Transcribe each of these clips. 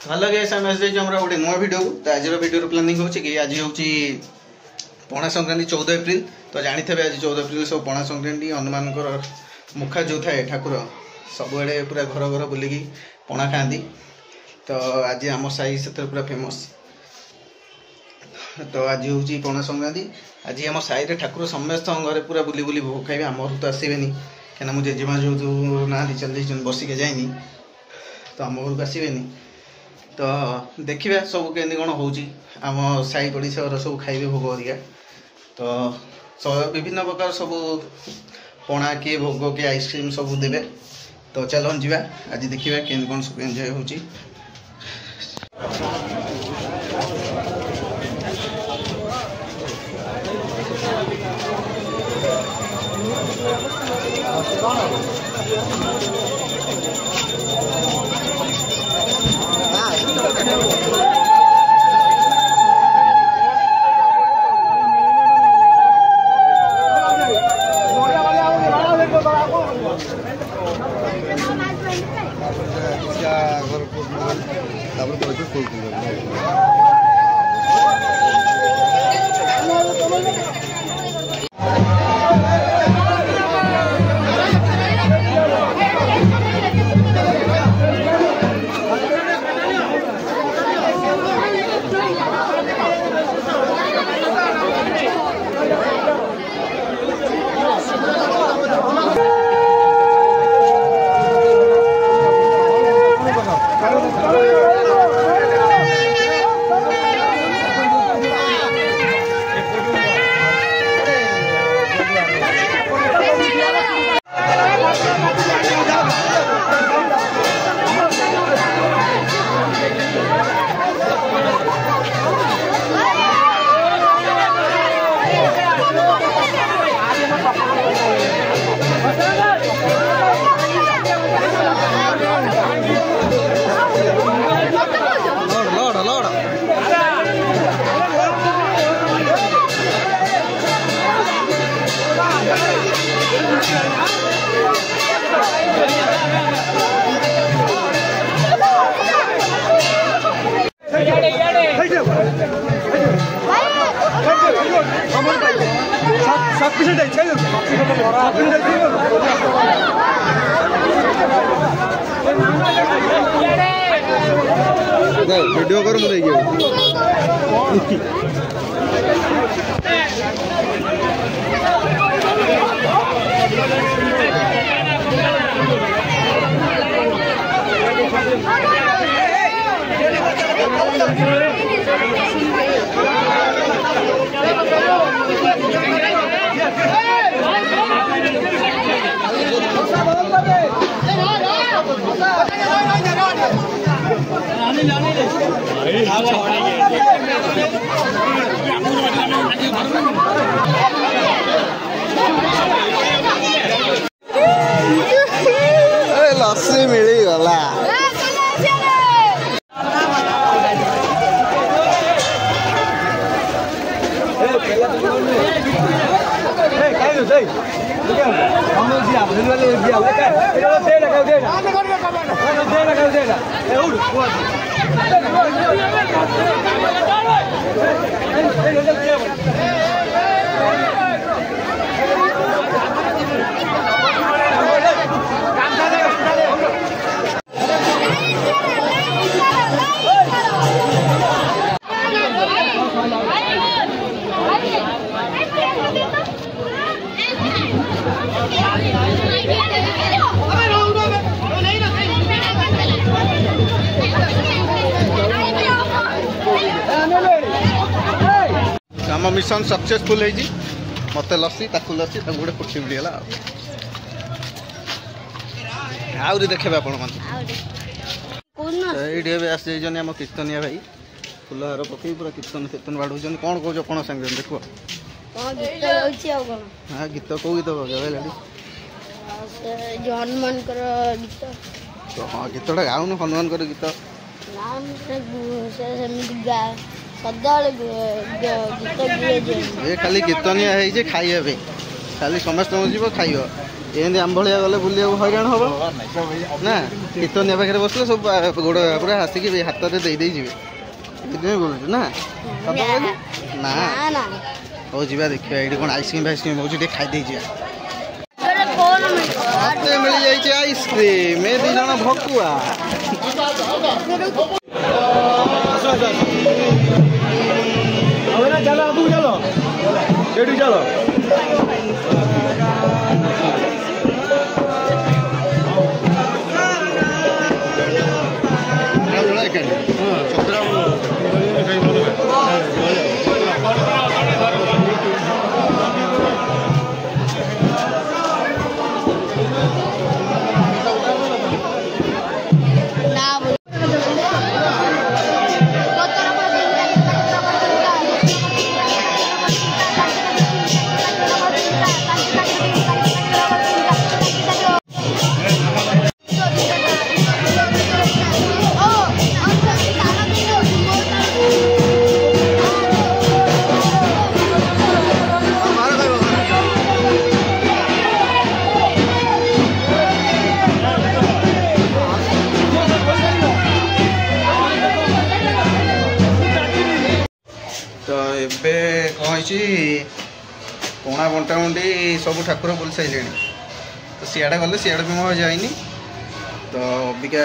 Hello guys आम आम गोटे नुआ वीडियो तो आज वीडियो प्लानिंग हो कि आज हूँ पणा संक्रांति 14 एप्रिल तो जानते हैं आज 14 एप्रिल सब पणा संक्रांति हनुमान मुखा जो थाए ठाकुर सबुआड़े पूरा घर घर बुलिकी पणा खाती तो आज आम साई से पूरा फेमस तो आज हूँ पणा संक्रांति आज आम साई ठाकुर समस्त घर पूरा बुली बुली भोग खाइबे आम घर तो आसबेनि क्या मुझे जेजेमा जो ना चल बसिके जाइनी तो आम घर को आसबेनि तो देखिए सब के कौन हो आम साई पड़ोसा सब खाइबे भोग हरिका तो विभिन्न प्रकार सब पणा किए भोग किए आइसक्रीम सब देवे तो चलो जा आज देखिए के कौन सब एंजॉय हो वीडियो कर लस्सी मिली गला आम मिशन सक्सेसफुल है मत लस्सी ताकू लस्सी गोटे कुर्सी मिलगला आहरी देखे आपण मैंने आस आम कीर्तनिया भाई फुलहार पकई पूरा कीर्तन कीर्तन बाढ़ कौन कौन कौन संगे देख हाँ गीत कौ गीत हनुमान गीत तो हाँ गीतटा गाउन हनुमान गीत सदा गीत ये खाली कीर्तनिया है खाइबे खाली समस्त जीव खाइब एमती आम भाया गले बुलिया हईराण हम ना कीर्तनिया पाखे बसले सब गोड़ पूरा आसिक हाथ में दे जी बोलु ना ना हौ जी देखिए ये कौन आइसक्रीम फाइसक्रीम हो खाई मत मिल जाइए आइसक्रीम ए दी जन भकुआ चलो अब चलो चलो पणा बंटा बंटी सब ठाकुर बुल सारे तो सियाड़े गले सियाड़े भी मैं जाइनी तो अबिका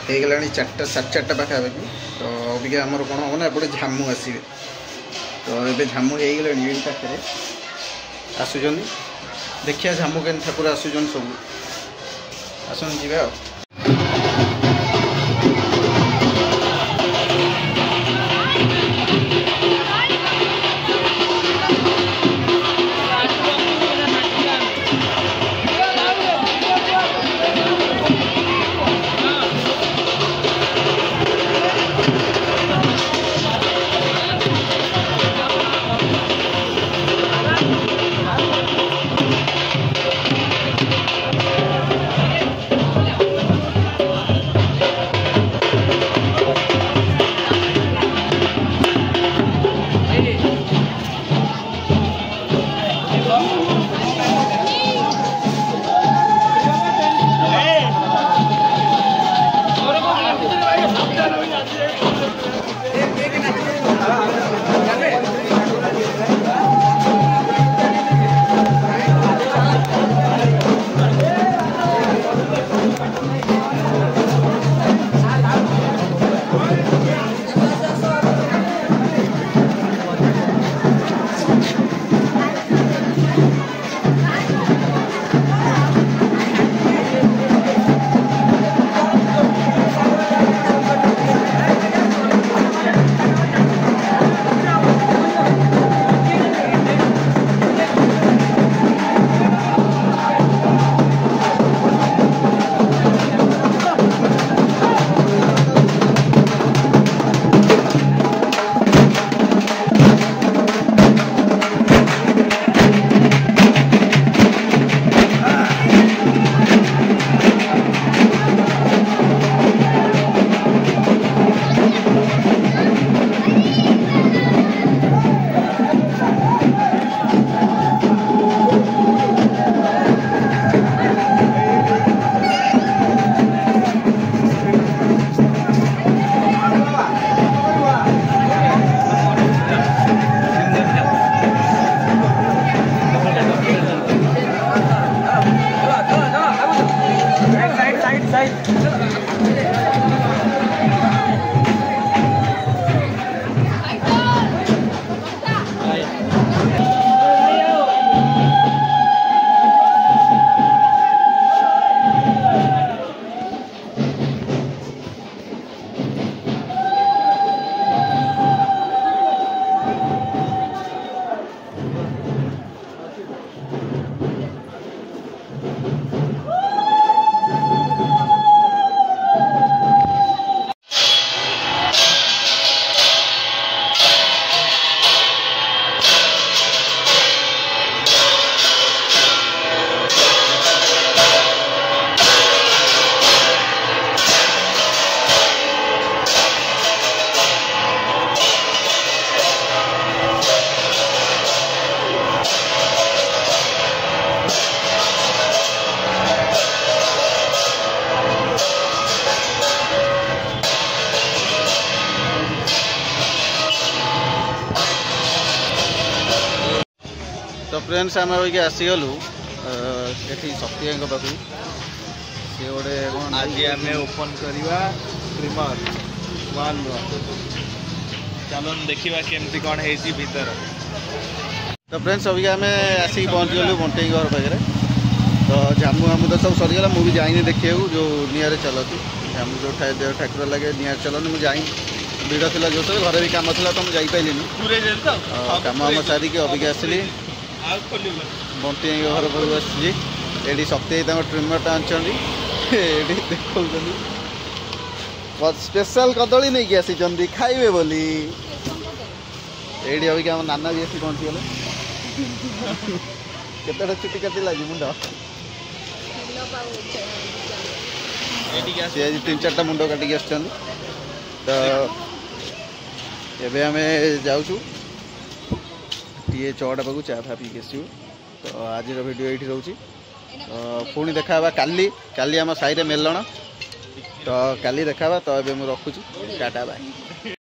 हो गला 4टा 4:30 पाखापाखि तो अबिका आमर कौन हम ना एपटे झामू आसवे तो ये झामू हो गले पाखे आसुन देखिए झामू के ठाकुर आसुन सब आसन जी फ्रेंड्स आम अभी आसीगलु ये शक्ति भाई पाक सी गोटे आज आम ओपन करवा ट्रिमर वाल चलो देखा केमती कौन है भीतर। तो फ्रेंड्स अभी आम आसिक पहुँच गलु बंटे घर पाखे तो जामु आम तो सब सरीगला मुझे जाइनी देखा जो निआरे चलती आम जो ठाकुर लगे निआरे चलनी मुझे जाइनी भिड़ था जो सब घर भी कम था तो मुझे जापारे कम आम सारिकी अबिका आसली बंटी घर पर आसी शक्ति ट्रिमरटा आनी देखा स्पेशल कदली नहीं कि आसी खाइबे बोली ये अबिका आम नाना भी आसी पहुँची गले केतटा चुटी काटी लगी मुंड सी आज 3-4टा मुंड काटिक आस तो एवं आम जाऊँ टे 6टा पाक चा फा पीक आसू तो आज वीडियो ये रोचे पुणी देखा काली काली आम साई मेलण तो काली देखा तो ये मुझे रखुची टाटा बाय।